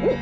Hi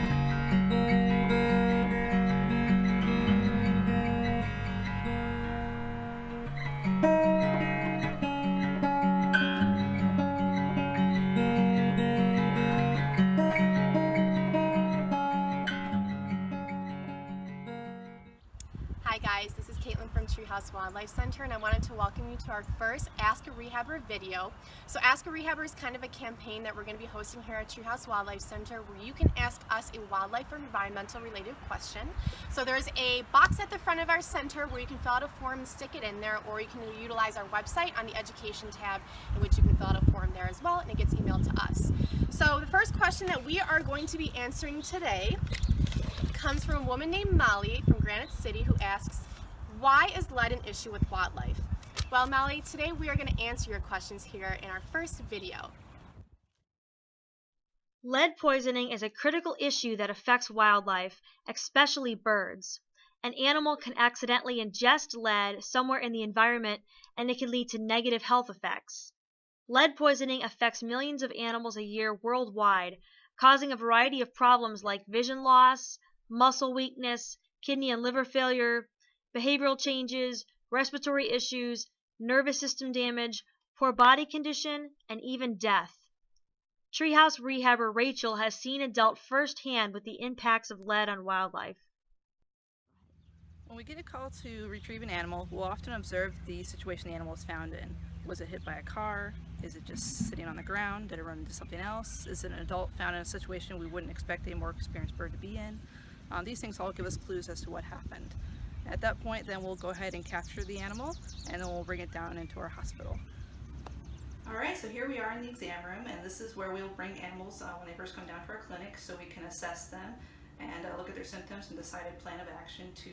guys, this is Caitlin from Treehouse Wildlife Center, and I wanted to welcome you to our first Ask a Rehabber video. So Ask a Rehabber is kind of a campaign that we're going to be hosting here at Treehouse Wildlife Center where you can ask us a wildlife or environmental related question. So there's a box at the front of our center where you can fill out a form and stick it in there, or you can utilize our website on the education tab in which you can fill out a form there as well, and it gets emailed to us. So the first question that we are going to be answering today comes from a woman named Molly from Granite City who asks, why is lead an issue with wildlife? Well, Molly, today we are going to answer your questions here in our first video. Lead poisoning is a critical issue that affects wildlife, especially birds. An animal can accidentally ingest lead somewhere in the environment, and it can lead to negative health effects. Lead poisoning affects millions of animals a year worldwide, causing a variety of problems like vision loss, muscle weakness, kidney and liver failure, behavioral changes, respiratory issues, nervous system damage, poor body condition, and even death. Treehouse rehabber Rachel has seen and dealt firsthand with the impacts of lead on wildlife. When we get a call to retrieve an animal, we'll often observe the situation the animal is found in. Was it hit by a car? Is it just sitting on the ground? Did it run into something else? Is it an adult found in a situation we wouldn't expect a more experienced bird to be in? These things all give us clues as to what happened. At that point, then we'll go ahead and capture the animal, and then we'll bring it down into our hospital. Alright, so here we are in the exam room, and this is where we'll bring animals when they first come down to our clinic so we can assess them and look at their symptoms and decide a plan of action to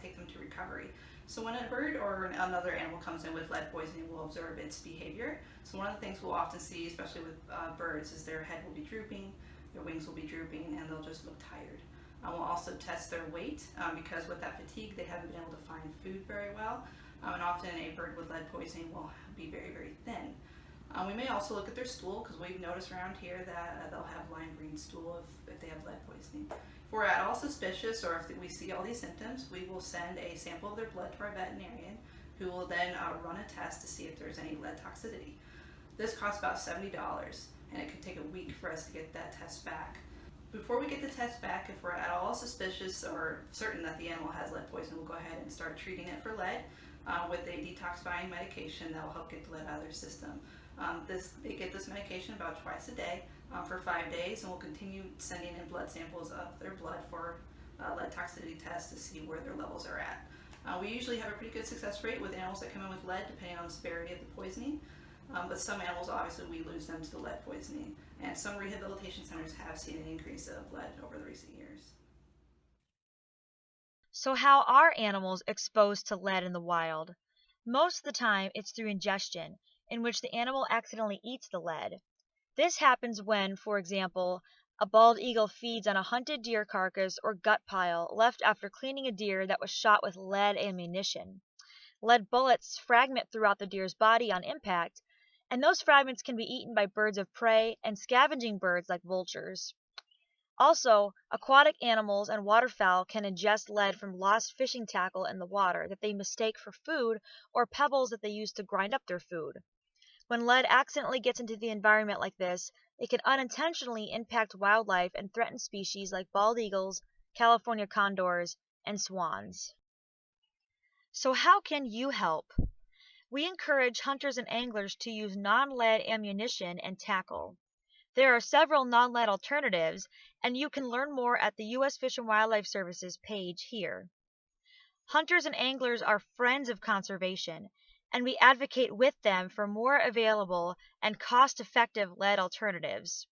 take them to recovery. So when a bird or another animal comes in with lead poisoning, we'll observe its behavior. So one of the things we'll often see, especially with birds, is their head will be drooping, their wings will be drooping, and they'll just look tired. We'll also test their weight because with that fatigue they haven't been able to find food very well, and often a bird with lead poisoning will be very, very thin. We may also look at their stool because we've noticed around here that they'll have lime green stool if they have lead poisoning. If we're at all suspicious or if we see all these symptoms, we will send a sample of their blood to our veterinarian who will then run a test to see if there's any lead toxicity. This costs about $70 and it could take a week for us to get that test back. Before we get the test back, if we're at all suspicious or certain that the animal has lead poisoning, we'll go ahead and start treating it for lead with a detoxifying medication that will help get the lead out of their system. They get this medication about twice a day for 5 days, and we'll continue sending in blood samples of their blood for lead toxicity tests to see where their levels are at. We usually have a pretty good success rate with animals that come in with lead, depending on the severity of the poisoning. But some animals, obviously, we lose them to the lead poisoning. And some rehabilitation centers have seen an increase of lead over the recent years. So how are animals exposed to lead in the wild? Most of the time it's through ingestion, in which the animal accidentally eats the lead. This happens when, for example, a bald eagle feeds on a hunted deer carcass or gut pile left after cleaning a deer that was shot with lead ammunition. Lead bullets fragment throughout the deer's body on impact, and those fragments can be eaten by birds of prey and scavenging birds like vultures. Also, aquatic animals and waterfowl can ingest lead from lost fishing tackle in the water that they mistake for food or pebbles that they use to grind up their food. When lead accidentally gets into the environment like this, it can unintentionally impact wildlife and threaten species like bald eagles, California condors, and swans. So how can you help? We encourage hunters and anglers to use non-lead ammunition and tackle. There are several non-lead alternatives, and you can learn more at the U.S. Fish and Wildlife Service's page here. Hunters and anglers are friends of conservation, and we advocate with them for more available and cost-effective lead alternatives.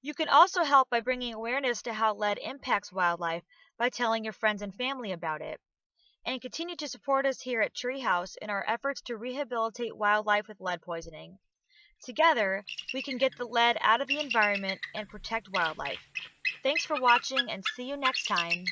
You can also help by bringing awareness to how lead impacts wildlife by telling your friends and family about it. And continue to support us here at Treehouse in our efforts to rehabilitate wildlife with lead poisoning. Together, we can get the lead out of the environment and protect wildlife. Thanks for watching, and see you next time.